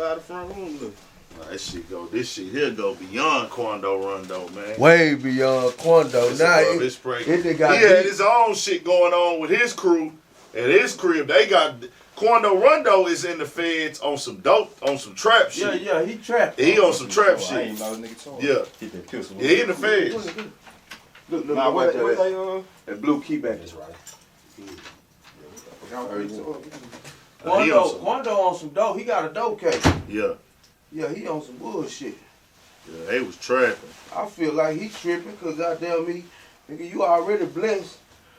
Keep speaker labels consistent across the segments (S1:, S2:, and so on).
S1: how the front room look.
S2: This shit here go beyond Quando Rondo, man.
S3: Way beyond Quando. Now
S2: he had his own shit going on with his crew at his crib. They got Quando Rondo is in the feds on some dope, on some trap shit.
S3: Yeah, he trapped.
S2: He on some trap shit.
S1: I ain't know nigga told.
S2: Yeah. He in the feds.
S3: Look,
S1: nah, what they
S3: that blue key back is right. Quando on some dope. He got a dope case.
S2: Yeah.
S3: Yeah, he on some bullshit.
S2: Yeah, they was trapping.
S3: I feel like he tripping because goddamn me, nigga, you already blessed.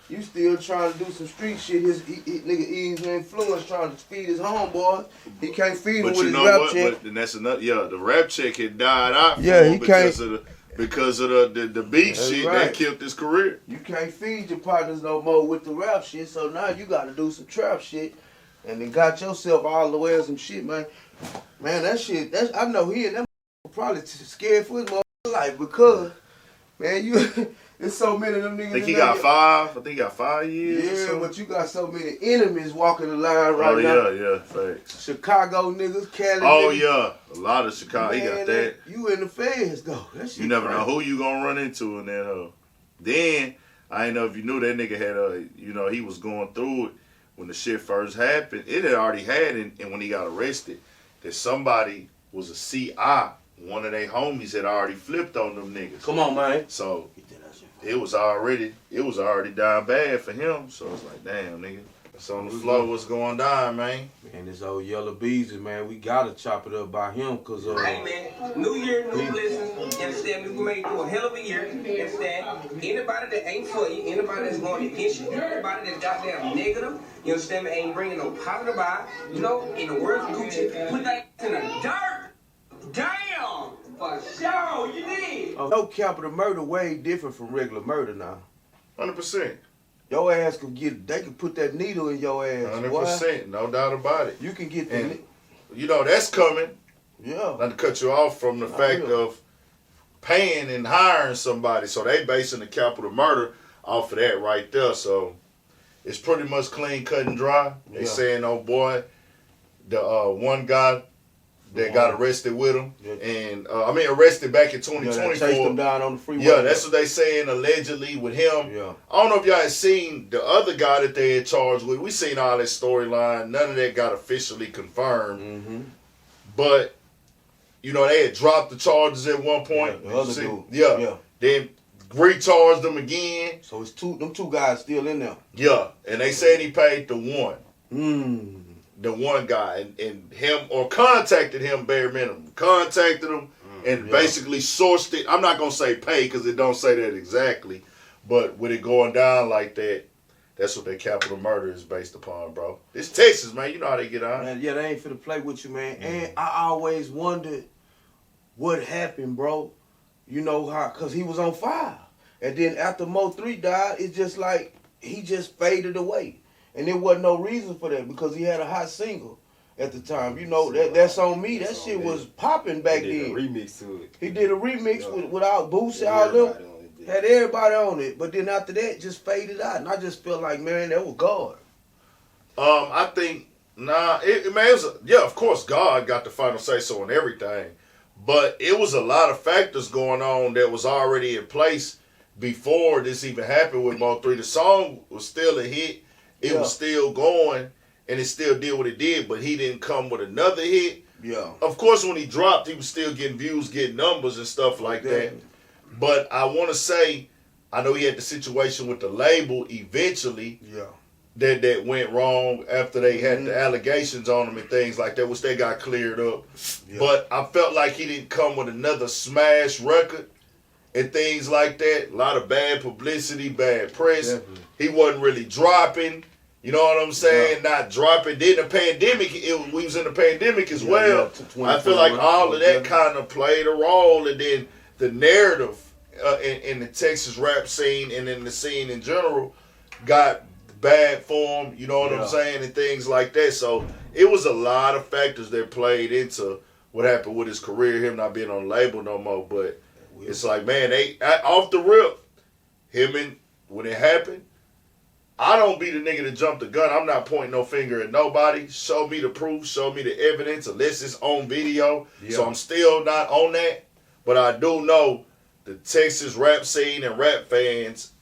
S3: You still trying to do some street shit. Nigga Eve's influence trying to feed his homeboys. He can't feed him with his rap check.
S2: But then that's another. Yeah, the rap check had died out.
S3: Yeah, he
S2: because
S3: can't.
S2: Because of the beat shit
S3: right.
S2: that killed his career.
S3: You can't feed your partners no more with the rap shit. So now you got to do some trap shit, and then got yourself all the way in some shit, man. Man, that shit. I know he and them probably scared for his motherfucking life because, man, there's so many of them niggas.
S2: I think he got 5. I think he got 5 years.
S3: Yeah, but you got so many enemies walking the line right now.
S2: Oh yeah, facts.
S3: Chicago niggas, Cali.
S2: Oh
S3: niggas.
S2: yeah, a lot of Chicago. Man, he got that.
S3: You in the feds though. That shit
S2: you never
S3: crazy.
S2: know who you gonna run into in that hoe. Then I ain't know if you knew that nigga had he was going through it when the shit first happened. It had already had, and when he got arrested, that somebody was a CI. One of their homies had already flipped on them niggas.
S3: Come on, man.
S2: So it was already down bad for him. So it's like, damn, nigga. It's on the floor. What's going down, man?
S3: Man, this old Yella Beezy, man, we gotta chop it up by him, cause
S4: hey man, new year, new blessings. You understand me? We made it through a hell of a year. You understand? Anybody that ain't for you, anybody that's going against you, anybody that's goddamn negative, you understand me? Ain't bringing no positive vibe. You know, in the words of Gucci, put that in the dirt. Damn, for sure, you did.
S3: No capital murder way different from regular murder now.
S2: 100%.
S3: Your ass could they could put that needle in your ass.
S2: 100%, no doubt about it.
S3: You can get
S2: and that's coming.
S3: Yeah.
S2: Not to cut you off from the fact of paying and hiring somebody. So they basing the capital murder off of that right there. So it's pretty much clean, cut and dry. They saying, oh boy, the one guy that got arrested with him, and arrested back in 2024.
S3: Chased him down on the freeway.
S2: Yeah, that's what they saying allegedly with him.
S3: Yeah. I
S2: don't know if y'all had seen the other guy that they had charged with. We seen all that storyline. None of that got officially confirmed.
S3: Mm-hmm.
S2: But they had dropped the charges at one point.
S3: Yeah, the other dude.
S2: Yeah. Then recharged them again.
S3: So it's them two guys still in there.
S2: Yeah, and they saying he paid the one. The one guy and him, or contacted him bare minimum. Contacted him and basically sourced it. I'm not going to say pay because it don't say that exactly. But with it going down like that, that's what that capital murder is based upon, bro. It's Texas, man. You know how they get on.
S3: Man, yeah, they ain't finna play with you, man. And I always wondered what happened, bro. You know how, because he was on fire. And then after Mo3 died, it's just like he just faded away. And there wasn't no reason for that because he had a hot single at the time. That's on me. That shit was popping back then.
S1: He did a remix to it.
S3: He did a remix without Boosie, all them. Had everybody on it. But then after that, just faded out. And I just felt like, man, that was God.
S2: I think, of course, God got the final say-so on everything. But it was a lot of factors going on that was already in place before this even happened with Mo3. The song was still a hit. It was still going, and it still did what it did, but he didn't come with another hit.
S3: Yeah.
S2: Of course, when he dropped, he was still getting views, getting numbers and stuff like that. But I want to say, I know he had the situation with the label eventually that went wrong after they had the allegations on him and things like that, which they got cleared up. Yeah. But I felt like he didn't come with another smash record and things like that. A lot of bad publicity, bad press. Definitely. He wasn't really dropping. You know what I'm saying? Yeah. Not dropping. Then the pandemic, we was in the pandemic as well. I feel like all of that kind of played a role. And then the narrative in the Texas rap scene and in the scene in general got bad form, you know what I'm saying, and things like that. So it was a lot of factors that played into what happened with his career, him not being on the label no more. But it's like, man, off the rip, when it happened, I don't be the nigga that jumped the gun. I'm not pointing no finger at nobody. Show me the proof. Show me the evidence unless it's on video.
S3: Yeah.
S2: So I'm still not on that. But I do know the Texas rap scene and rap fans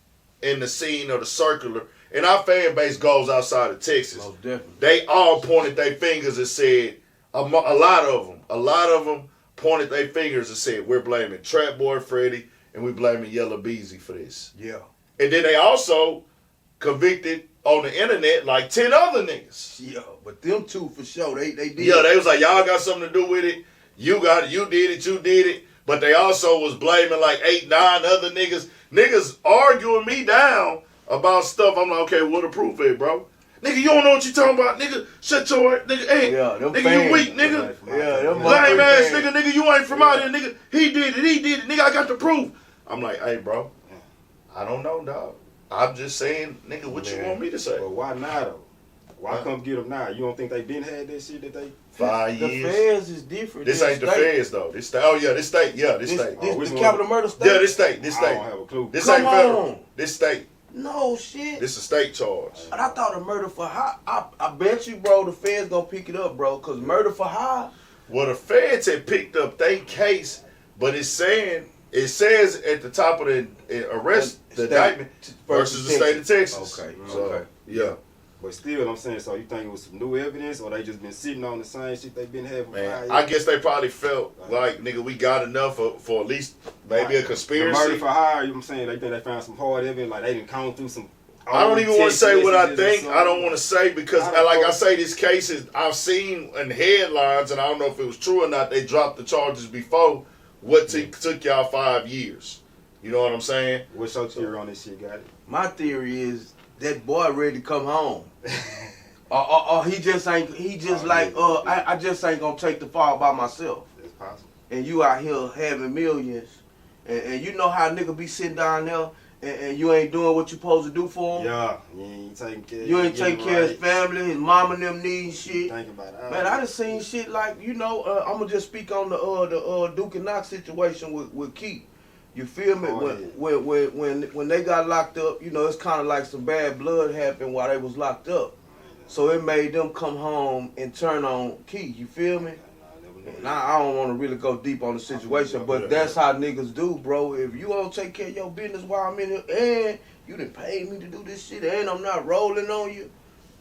S2: in the scene of the circular. And our fan base goes outside of Texas.
S3: Most definitely.
S2: They all pointed their fingers and said, a lot of them pointed their fingers and said, we're blaming Trap Boy Freddy and we're blaming Yella Beezy for this.
S3: Yeah.
S2: And then they also convicted on the internet like 10 other niggas.
S3: Yeah, but them two for sure, they did.
S2: Yeah, they was like, y'all got something to do with it. You got it, you did it. But they also was blaming like 8, 9 other niggas. Niggas arguing me down about stuff. I'm like, okay, what the proof is, bro? Nigga, you don't know what you talking about, nigga. Shut your ass, nigga. Hey,
S3: Yeah, them
S2: nigga,
S3: fans.
S2: you weak, nigga.
S3: Yeah, them
S2: Lame ass
S3: fans.
S2: nigga, you ain't from out here, nigga. He did it, nigga. I got the proof. I'm like, hey, bro, I don't know, dog. I'm just saying, nigga, what you want me to say?
S1: But why now though? Why come get them now? You don't think they been had that shit that they?
S2: 5
S3: The
S2: years.
S3: feds is different.
S2: This ain't the feds though. This state. Oh yeah, this state. Yeah, this state.
S3: This
S1: one?
S3: capital murder state.
S2: Yeah, this state. This
S1: I
S2: state.
S1: don't have a clue.
S2: This
S3: Come
S2: ain't federal.
S3: on.
S2: This state.
S3: No shit.
S2: This a state charge.
S3: But I thought a murder for hire. I bet you, bro, the feds gonna pick it up, bro. Cause murder for hire.
S2: Well, the feds had picked up their case, but it says at the top of the arrest, the indictment versus the state of Texas.
S3: Okay.
S2: So,
S3: Okay.
S2: yeah.
S1: But still, I'm saying, so you think it was some new evidence, or they just been sitting on the same shit they been having for 5
S2: Man,
S1: years?
S2: I guess they probably felt like, nigga, we got enough for at least maybe a
S1: The
S2: conspiracy.
S1: murder for hire, you know what I'm saying? They think they found some hard evidence, like they didn't count through some.
S2: I don't even want to
S1: text
S2: say what I
S1: messages or
S2: think.
S1: something.
S2: I don't want to say because,
S1: I don't
S2: like
S1: know.
S2: I say, this case is I've seen in headlines, and I don't know if it was true or not. They dropped the charges before. What took y'all 5 years? You know what I'm saying?
S1: What's your theory on this shit, got it?
S3: My theory is that boy ready to come home. Or he just ain't. He just I just ain't gonna take the fall by myself.
S1: That's possible.
S3: And you out here having millions, and you know how a nigga be sitting down there, and you ain't doing what you supposed to do for him.
S1: Yeah, you ain't taking care.
S3: You ain't taking care of his family, his mama and them needs shit.
S1: Think about it.
S3: Man, I done seen shit like, I'm gonna just speak on the Duke and Knox situation with Keith. You feel me? When they got locked up, it's kind of like some bad blood happened while they was locked up. So it made them come home and turn on Keith. You feel me? And I don't want to really go deep on the situation, but that's how niggas do, bro. If you don't take care of your business while I'm in here, and you done paid me to do this shit, and I'm not rolling on you,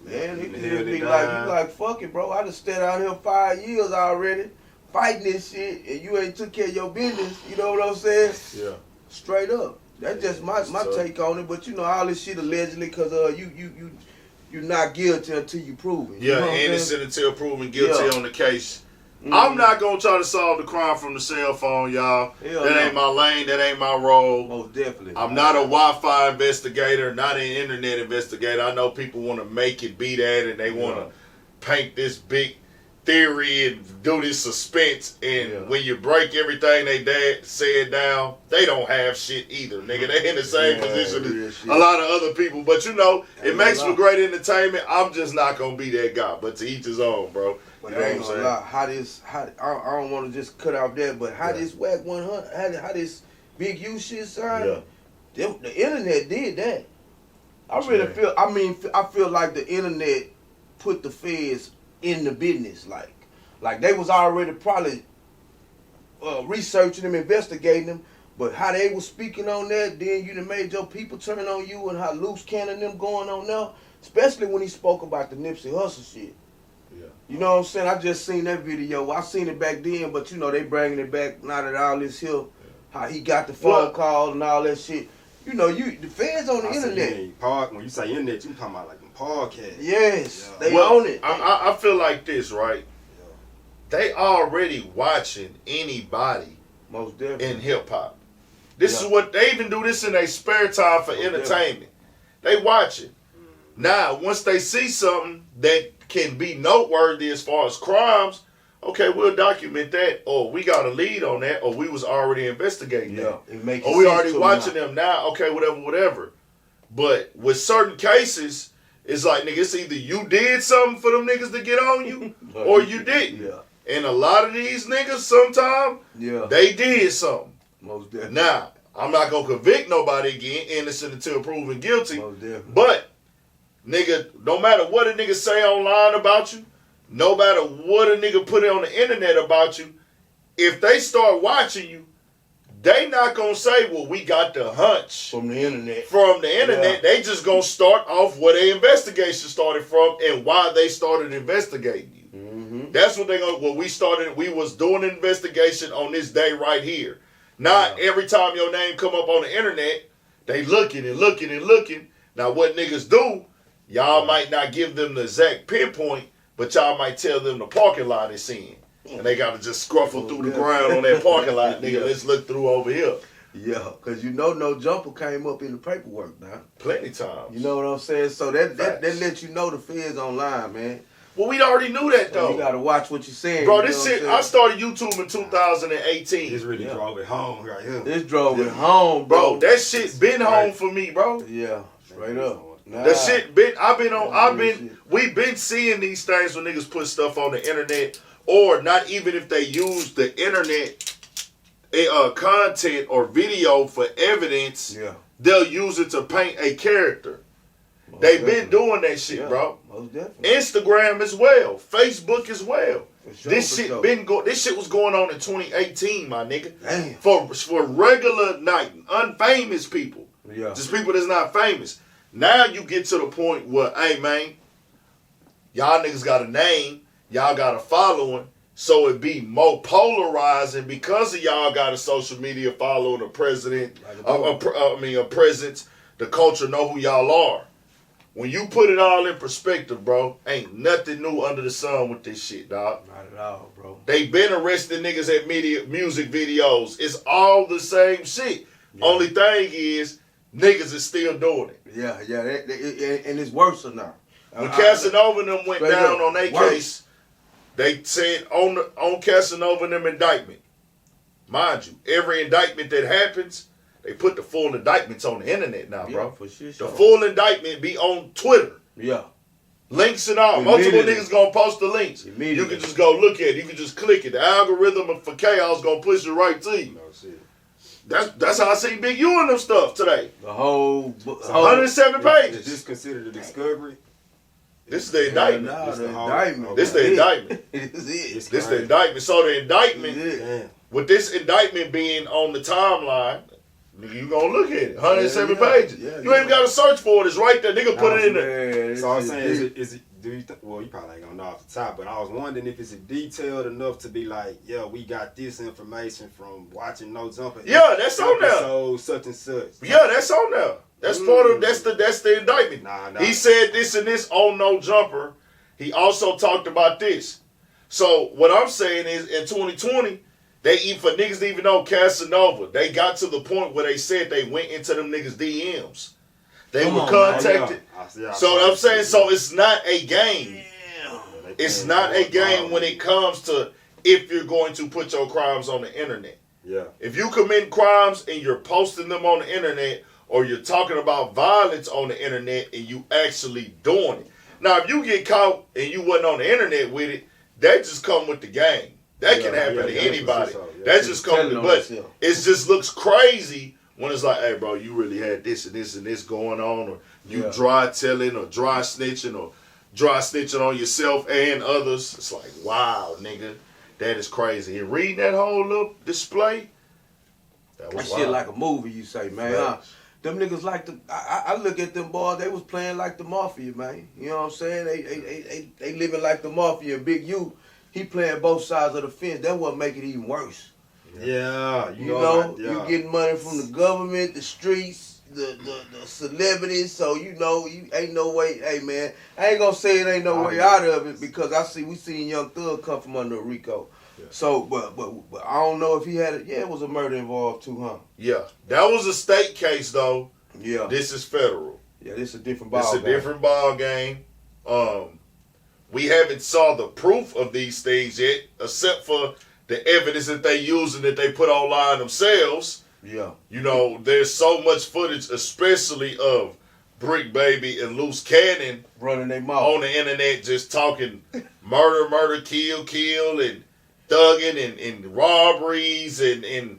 S3: man, it can just be like, fuck it, bro. I just stayed out here 5 years already, fighting this shit, and you ain't took care of your business. You know what I'm saying?
S2: Yeah.
S3: Straight up. That's just my take on it. But all this shit allegedly, cause you're not guilty until you prove it.
S2: Yeah,
S3: You know what I'm
S2: innocent
S3: saying?
S2: until proven guilty
S3: Yeah.
S2: on the case.
S3: Mhm.
S2: I'm not gonna try to solve the crime from the cell phone, y'all.
S3: Hell
S2: That
S3: no.
S2: ain't my lane. That ain't my role.
S3: Most definitely.
S2: I'm not a Wi-Fi investigator, not an internet investigator. I know people want to make it be that, and they want to paint this big theory and do this suspense. And when you break everything they dad said down, they don't have shit either, nigga. They in the same position as a lot of other people. But it makes for great entertainment. I'm just not gonna be that guy. But to each his own, bro. You know what I'm saying?
S3: I don't want to just cut out that, but how this Whack 100, how this Big U shit, son, the internet did that. I feel like the internet put the feds in the business, like they was already probably researching them, investigating them, but how they was speaking on that, then you done made your people turn on you, and how loose cannon them going on now, especially when he spoke about the Nipsey Hussle shit.
S2: Yeah.
S3: You know what I'm saying? I just seen that video. I seen it back then, but they bringing it back now that all this here, how he got the phone call and all that shit. The feds on the internet.
S1: When you say internet, you talking about like them podcasts.
S3: Yes, they own it.
S2: I feel like this, right? They already watching anybody
S3: Most definitely
S2: in hip hop. This is what they even do this in their spare time for entertainment. They watching. Now, once they see something that can be noteworthy as far as crimes, okay, we'll document that, or we got a lead on that, or we was already investigating that. Or we already watching them now, okay, whatever. But with certain cases, it's like, nigga, it's either you did something for them niggas to get on you, or you didn't.
S3: Yeah.
S2: And a lot of these niggas, sometimes, they did something.
S3: Most definitely.
S2: Now, I'm not going to convict nobody again, innocent until proven guilty.
S3: Most definitely.
S2: But nigga, no matter what a nigga say online about you, no matter what a nigga put on the internet about you, if they start watching you, they not gonna say, well, we got the hunch
S3: from the internet.
S2: Yeah. They just gonna start off where their investigation started from and why they started investigating you.
S3: Mm-hmm.
S2: That's what they gonna. Well, we was doing an investigation on this day right here. Not every time your name come up on the internet, they looking and looking and looking. Now what niggas do? Y'all might not give them the exact pinpoint, but y'all might tell them the parking lot it's in. And they got to just scruffle through the ground on that parking lot, nigga. Let's look through over here.
S3: Yeah, because you know no jumper came up in the paperwork now.
S2: Plenty times.
S3: You know what I'm saying? So that lets you know the feds online, man.
S2: Well, we already knew that, though.
S3: You got to watch what you're saying.
S2: Bro, this shit, I started YouTube in 2018.
S1: This really drove it home right here.
S3: This drove it home, bro.
S2: That shit been home for me, bro.
S3: Yeah, straight up. Nah.
S2: That shit we've been seeing these things when niggas put stuff on the internet, or not even if they use the internet content or video for evidence, they'll use it to paint a character. They've been doing that shit, bro.
S3: Most definitely.
S2: Instagram as well, Facebook as well.
S3: Sure,
S2: this shit this shit was going on in 2018, my nigga.
S3: Damn.
S2: For regular unfamous people.
S3: Yeah.
S2: Just people that's not famous. Now you get to the point where, hey man, y'all niggas got a name, y'all got a following, so it be more polarizing because of y'all got a social media following, a president, a presence, the culture know who y'all are. When you put it all in perspective, bro, ain't nothing new under the sun with this shit, dog.
S3: Not at all, bro.
S2: They been arresting niggas at music videos. It's all the same shit. Yeah. Only thing is, niggas is still doing it.
S3: Yeah, and it's worse now.
S2: When Casanova and them went down on their case, they said on Casanova and them indictment. Mind you, every indictment that happens, they put the full indictments on the internet now, bro.
S3: For sure.
S2: The full indictment be on Twitter.
S3: Yeah.
S2: Links and all. Multiple niggas gonna post the links. You can just go look at it. You can just click it. The algorithm for chaos gonna push it right to you. That's how I see Big U and them stuff today.
S3: The whole
S2: 107 pages.
S1: Is this considered a discovery?
S2: This is the indictment. This is the indictment. This is the indictment. So the indictment, with this indictment being on the timeline, nigga, you gonna look at it. 107 pages. You ain't gotta search for it. It's right there. Nigga put it in there.
S1: So I was saying, is it? Do you well, you probably ain't gonna know off the top, but I was wondering if it's detailed enough to be like, yeah, we got this information from watching No Jumper.
S2: Yeah, that's on there.
S1: So such and such.
S2: Yeah, that's on there. That's part of that's the indictment.
S1: Nah.
S2: He said this and this on No Jumper. He also talked about this. So what I'm saying is, in 2020, for niggas to even know Casanova, they got to the point where they said they went into them niggas DMs. They were contacted. So I'm saying, so it's not a game. It's not a game when it comes to if you're going to put your crimes on the internet.
S1: Yeah.
S2: If you commit crimes and you're posting them on the internet, or you're talking about violence on the internet and you actually doing it. Now, if you get caught and you wasn't on the internet with it, that just come with the game. That can happen to anybody. That just comes with it. But it just looks crazy when it's like, hey, bro, you really had this and this and this going on, or you dry telling or dry snitching on yourself and others. It's like, wow, nigga, that is crazy. And reading that whole little display,
S3: that shit like a movie, you say, man. Huh? Them niggas like I look at them boys, they was playing like the Mafia, man. You know what I'm saying? They living like the Mafia. Big U, he playing both sides of the fence. That what make it even worse.
S1: Yeah,
S3: you know, you getting money from the government, the streets, the celebrities. So you know, you ain't no way. Hey man, I ain't gonna say it ain't no way out of it because we seen Young Thug come from under Rico. Yeah. So, but I don't know if he had it. Yeah, it was a murder involved too, huh?
S2: Yeah, that was a state case though.
S3: Yeah,
S2: this is federal.
S3: Yeah, this is a different ball.
S2: It's a different ball game. We haven't saw the proof of these things yet, except for the evidence that they use and that they put online themselves.
S3: Yeah,
S2: you know, there's so much footage, especially of Bricc Baby and Loose Cannon
S3: running their mouth
S2: on the internet, just talking murder, kill, and thugging and robberies and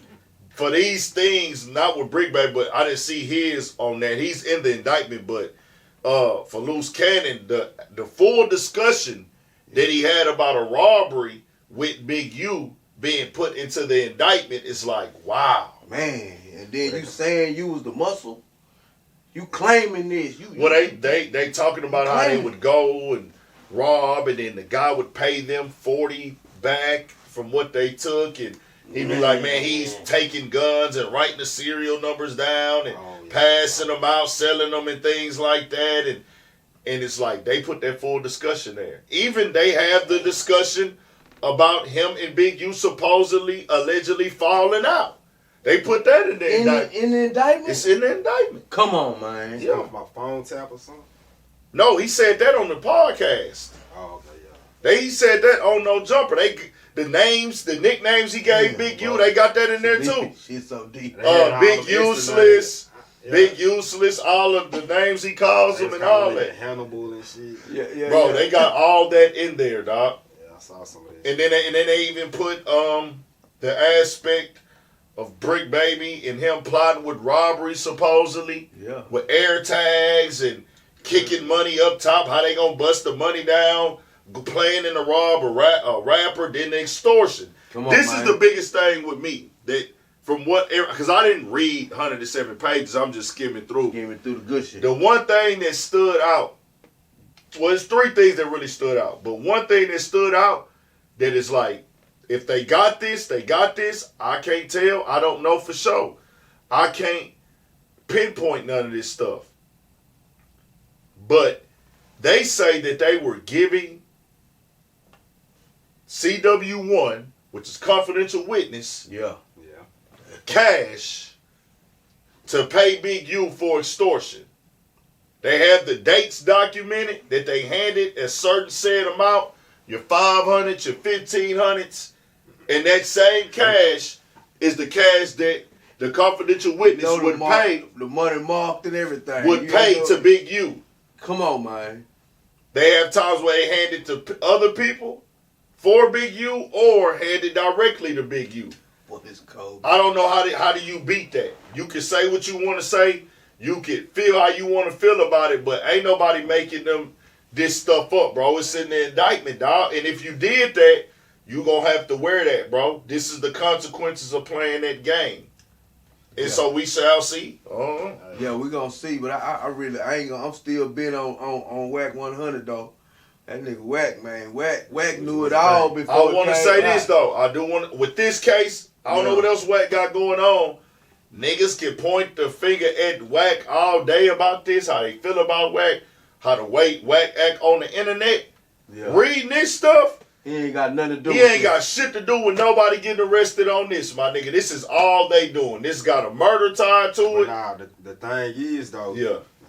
S2: for these things, not with Bricc Baby, but I didn't see his on that. He's in the indictment, but for Loose Cannon, the full discussion that he had about a robbery with Big U being put into the indictment is like, wow.
S3: Man, and then you saying you was the muscle. You claiming this.
S2: Well, they talking about how they would go and rob, and then the guy would pay them 40 back from what they took, and he'd be like, man, he's taking guns and writing the serial numbers down and passing them out, selling them and things like that, and it's like they put that full discussion there. Even they have the discussion about him and Big U supposedly, allegedly falling out. They put that in the indictment.
S3: In the indictment?
S2: It's in the indictment.
S3: Come on, man.
S1: Yeah. Off my phone tap or something?
S2: No, he said that on the podcast.
S1: Oh, okay, yeah.
S2: He said that on No Jumper. The names, the nicknames he gave Big U, they got that in there too.
S3: Shit's so deep.
S2: Big Useless, Big Useless, all of the names he calls them and all that.
S1: Hannibal and shit.
S3: Yeah,
S2: bro, they got all that in there, dog.
S1: Yeah, I saw some of that.
S2: And then they even put the aspect of Bricc Baby and him plotting with robbery supposedly.
S3: Yeah.
S2: With air tags and kicking money up top, how they gonna bust the money down, planning to rob a rapper, then the extortion. This is the biggest thing with me. That from what, because I didn't read 107 pages, I'm just skimming through.
S3: Skimming through the good shit.
S2: The one thing that stood out, well, it's three things that really stood out. But one thing that stood out that is like, if they got this, they got this. I can't tell. I don't know for sure. I can't pinpoint none of this stuff. But they say that they were giving CW1, which is confidential witness, cash to pay Big U for extortion. They have the dates documented that they handed a certain set amount, your 500, your 1500s, and that same cash is the cash that the confidential witness would pay.
S3: The money marked and everything.
S2: Would pay to Big U.
S3: Come on, man.
S2: They have times where they hand it to other people for Big U or hand it directly to Big U.
S3: What is cold?
S2: I don't know how do you beat that. You can say what you want to say. You can feel how you want to feel about it, but ain't nobody making them this stuff up, bro. It's in the indictment, dog. And if you did that, you gonna have to wear that, bro. This is the consequences of playing that game. And so we shall see.
S3: Yeah, we gonna see, but I really ain't gonna. I'm still been on Whack 100 though. That nigga Whack, man, Whack knew it all before.
S2: I want to say this though. I do want with this case. I don't know what else Whack got going on. Niggas can point the finger at Whack all day about this, how they feel about Whack, how the way Whack act on the internet. Yeah. Reading this stuff.
S3: He ain't got nothing to do
S2: with it. He ain't got shit to do with nobody getting arrested on this, my nigga. This is all they doing. This got a murder tied to it.
S1: Nah, the thing is, though.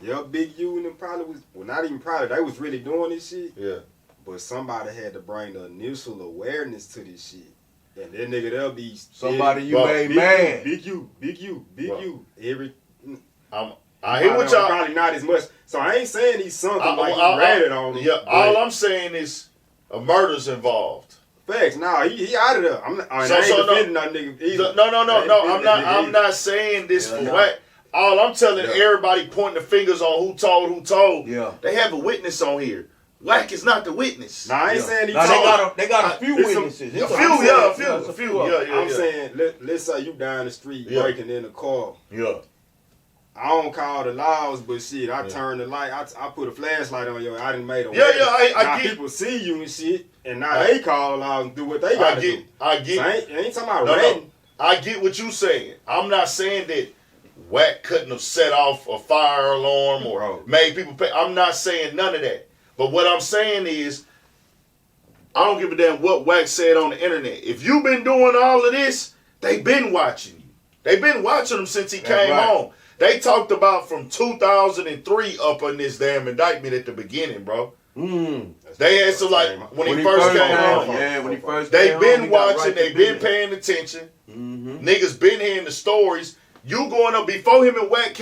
S1: Yeah, Big U and them probably was, well, not even probably, they was really doing this shit.
S2: Yeah.
S1: But somebody had to bring the initial awareness to this shit. And that nigga, they'll be...
S3: Somebody you made mad.
S1: Big U. Every...
S2: I hear what y'all...
S1: Probably not as much. So I ain't saying he's something like he ratted on him.
S2: Yeah, all I'm saying is... a murder's involved.
S1: Facts. Nah, he out of there. I ain't defending that nigga either.
S2: No. I'm not saying this for Whack. All I'm telling everybody pointing the fingers on who told.
S3: Yeah.
S2: They have a witness on here. Whack is not the witness.
S1: Nah, I ain't saying he told.
S3: They got a few witnesses.
S2: A few.
S1: I'm saying, let's say you down the street breaking in the car.
S2: Yeah.
S1: I don't call the laws, but shit, I turn the light. I put a flashlight on you. I done made a
S2: I get.
S1: People see you and shit, and now they call the laws and do what they gotta do.
S2: I get.
S1: So ain't talking about ratting.
S2: I get what you saying. I'm not saying that Whack couldn't have set off a fire alarm or made people pay. I'm not saying none of that. But what I'm saying is, I don't give a damn what Whack said on the internet. If you've been doing all of this, they been watching you. They've been watching him since he came home. They talked about from 2003 up on this damn indictment at the beginning, bro. They had some when he first came home.
S3: Yeah, when he first
S2: came
S3: home.
S2: They been watching, they been paying attention. Niggas been hearing the stories. You going up before him and Whack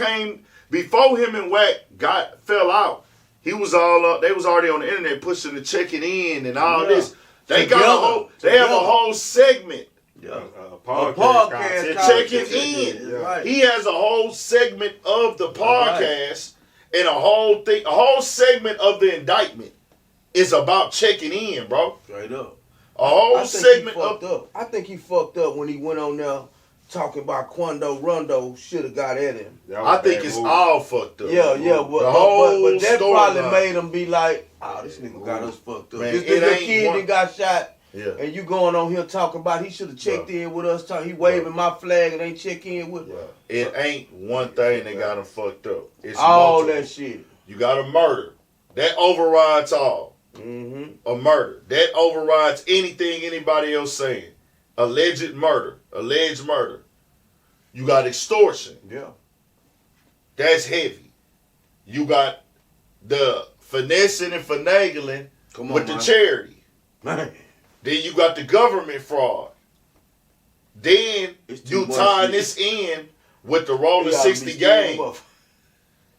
S2: fell out. He was all up. They was already on the internet pushing the checking in and all this. They got they have a whole segment.
S1: A podcast
S2: checking in. He has a whole segment of the podcast, And a whole segment of the indictment is about checking in, bro.
S3: Straight up.
S2: A whole segment
S3: up. I think he fucked up when he went on there talking about Quando Rondo should have got at him.
S2: I think it's all fucked up.
S3: Yeah, but that probably made him be like, oh, this nigga got us fucked up.
S2: Man,
S3: this little kid that got shot, and you going on here talking about he should have checked in with us. He waving my flag and ain't check in with us.
S2: It ain't one thing that got him fucked up. It's
S3: all
S2: multiple.
S3: that shit.
S2: You got a murder. That overrides all. A murder. That overrides anything anybody else saying. Alleged murder. You got extortion.
S3: Yeah.
S2: That's heavy. You got the finessing and finagling with the charity.
S3: Man.
S2: Then you got the government fraud. Then you tying this in with the Rolling 60 game.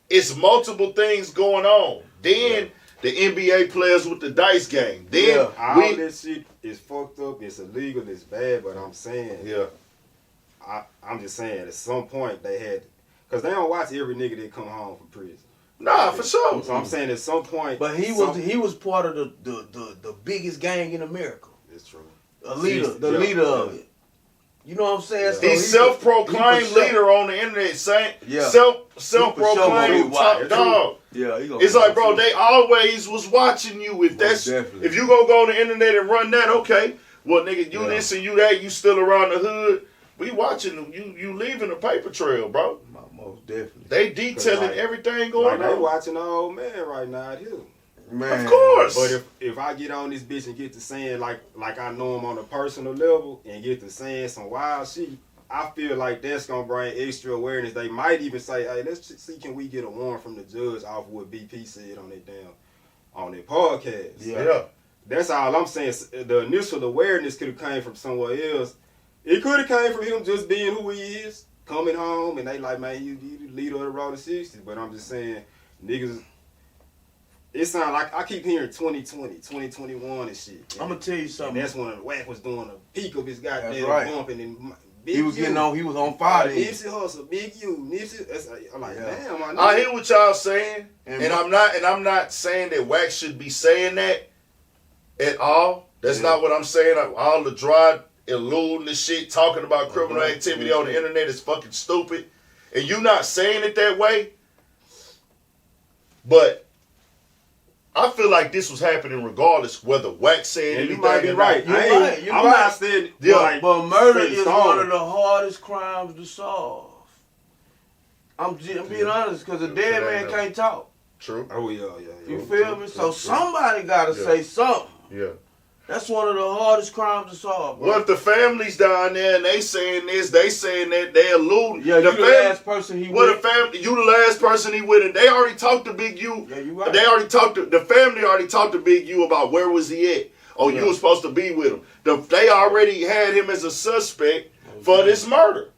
S2: It's multiple things going on. Then the NBA players with the dice game. Then
S1: all this shit is fucked up. It's illegal. It's bad. But I'm saying, I'm just saying, at some point they had, because they don't watch every nigga that come home from prison.
S2: Nah, for sure.
S1: So I'm saying at some point.
S3: But he was part of the biggest gang in America.
S1: It's true.
S3: The leader of it. You know what I'm saying?
S2: So he's self-proclaimed leader on the internet, saying self-proclaimed top dog.
S3: Yeah,
S2: it's like, bro, they always was watching you. If you gonna go on the internet and run that, okay. Well, nigga, you this and you that, you still around the hood. We watching you leaving a paper trail, bro.
S3: Most definitely.
S2: They detailing everything going on.
S1: They watching the old man right now out here.
S3: Man.
S2: Of course.
S1: But if I get on this bitch and get to saying like I know him on a personal level and get to saying some wild shit, I feel like that's gonna bring extra awareness. They might even say, hey, let's see, can we get a warrant from the judge off what BP said on their podcast.
S2: Yeah.
S1: That's all I'm saying. The initial awareness could have came from somewhere else. It could have came from him just being who he is, coming home, and they like, man, you the leader of the Rolling 60s. But I'm just saying, niggas, it sounds like I keep hearing 2020, 2021 and shit.
S3: I'm gonna tell you something.
S1: And that's when Wack was doing a peak of his goddamn bumping and Big
S3: he was getting on. He was on fire.
S1: Nipsey Hussle, Big U, Nipsey. I'm like, damn.
S2: I hear what y'all saying, and I'm not saying that Wack should be saying that at all. That's not what I'm saying. All the dry, eluding the shit, talking about criminal activity on the internet is fucking stupid, and you not saying it that way. But I feel like this was happening regardless whether Wack said anything.
S1: You might be right. I'm not saying.
S3: But murder is one of the hardest crimes to solve. I'm being honest, because a dead man can't talk.
S2: True.
S1: Oh yeah.
S3: You feel me? So somebody got to say something.
S2: Yeah.
S3: That's one of the hardest crimes to solve, bro.
S2: Well, if the family's down there and they saying this, they saying that, they alluding.
S3: Yeah, you the last person he with.
S2: The family, you the last person he with, and they already talked to Big U.
S3: Yeah, you right.
S2: They already talked to, the family already talked to Big U about where was he at. Oh, you was supposed to be with him. They already had him as a suspect for this murder.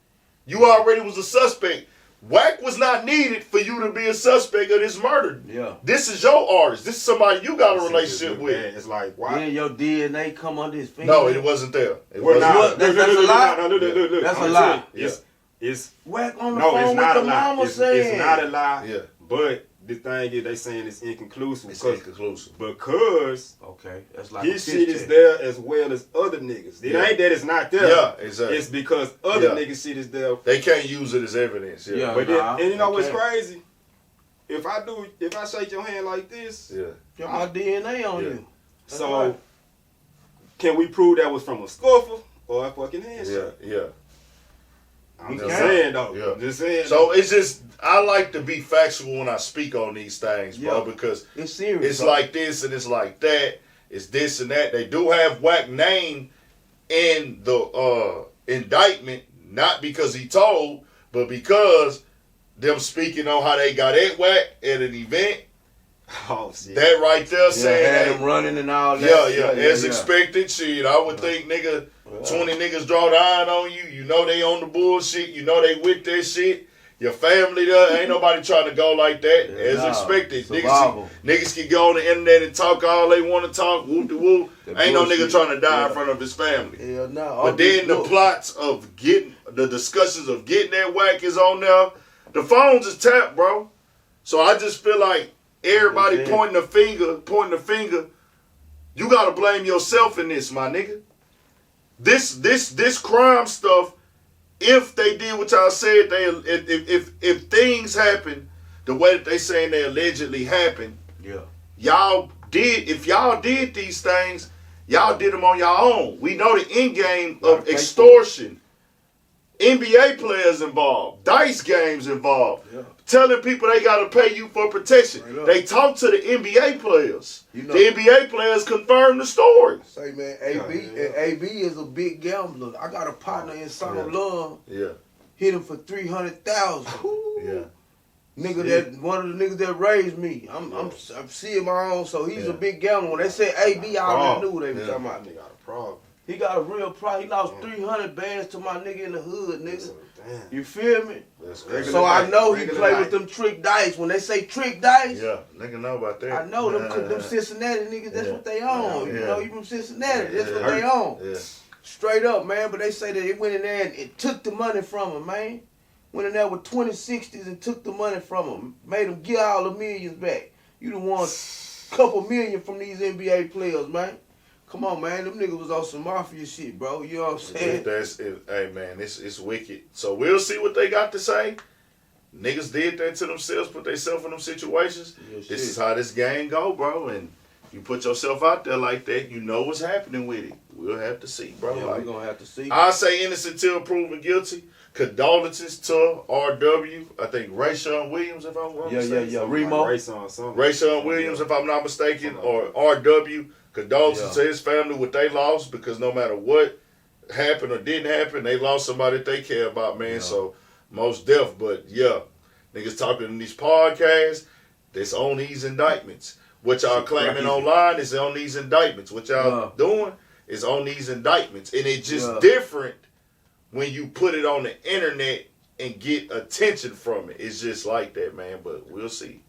S2: You already was a suspect. Wack was not needed for you to be a suspect of this murder.
S3: Yeah.
S2: This is your artist. This is somebody you got a relationship with.
S1: It's like, why?
S3: Yeah, your DNA come under his finger.
S2: No, it wasn't there.
S3: That's a lie.
S1: Look.
S3: That's a lie.
S1: It's
S3: Wack on the phone with the mama saying.
S1: It's not a lie.
S2: Yeah.
S1: But the thing is, they saying it's inconclusive.
S2: It's inconclusive.
S1: Because
S3: that's like
S1: his shit is there as well as other niggas. It ain't that it's not there.
S2: Yeah, exactly.
S1: It's because other niggas shit is there.
S2: They can't use it as evidence. Yeah.
S1: But and you know what's crazy? If I shake your hand like this,
S3: got my DNA on you.
S1: So can we prove that was from a scuffle or a fucking handshake?
S2: Yeah.
S1: I'm just saying though.
S2: Yeah.
S1: I'm just saying.
S2: So it's just, I like to be factual when I speak on these things, bro, because
S3: it's serious.
S2: It's like this and it's like that. It's this and that. They do have Wack name in the indictment, not because he told, but because them speaking on how they got at Wack at an event.
S1: Oh shit.
S2: That right there saying
S3: had him running and all that.
S2: Yeah. As expected, shit. I would think, nigga, 20 niggas draw the iron on you. You know they on the bullshit. You know they with that shit. Your family there. Ain't nobody trying to go like that. As expected. Niggas can go on the internet and talk all they want to talk. Whoop de whoop. Ain't no nigga trying to die in front of his family.
S3: Hell no.
S2: But then the plots of getting, the discussions of getting that Wack is on there. The phones is tapped, bro. So I just feel like everybody pointing the finger. You gotta blame yourself in this, my nigga. This crime stuff. If they did what y'all said, if things happen the way that they saying they allegedly happened, if y'all did these things, y'all did them on your own. We know the end game of extortion. NBA players involved, dice games involved, telling people they got to pay you for protection. They talk to the NBA players. You know, the NBA players confirm the story.
S3: Say, man, AB is a big gambler. I got a partner in Summer Love.
S2: Yeah.
S3: Hit him for $300,000.
S2: Yeah.
S3: Nigga, that one of the niggas that raised me. I'm seeing my own. So he's a big gambler. When they said AB, I already knew what they were talking about.
S1: Nigga got a problem.
S3: He got a real problem. He lost 300 bands to my nigga in the hood, nigga. You feel me? So I know he play with them trick dice. When they say trick dice,
S2: nigga know about that.
S3: I know them Cincinnati niggas. That's what they own. You know, you from Cincinnati. That's what they own.
S2: Yeah.
S3: Straight up, man. But they say that it went in there and it took the money from him, man. Went in there with 2060s and took the money from him. Made him get all the millions back. You done won a couple million from these NBA players, man. Come on, man. Them niggas was on some mafia shit, bro. You know what I'm saying?
S2: Hey, man, it's wicked. So we'll see what they got to say. Niggas did that to themselves, put themselves in them situations. This is how this game go, bro. And you put yourself out there like that, you know what's happening with it. We'll have to see, bro.
S3: Yeah, we're going to have to see.
S2: I say innocent till proven guilty. Condolences to RW. I think Rayshawn Williams, if I'm wrong.
S3: Remo.
S2: Rayshawn Williams, if I'm not mistaken, or RW. Condolences to his family what they lost, because no matter what happened or didn't happen, they lost somebody that they care about, man. So most deaf, but niggas talking in these podcasts, that's on these indictments. What y'all claiming online is on these indictments. What y'all doing is on these indictments. And it's just different when you put it on the internet and get attention from it. It's just like that, man. But we'll see.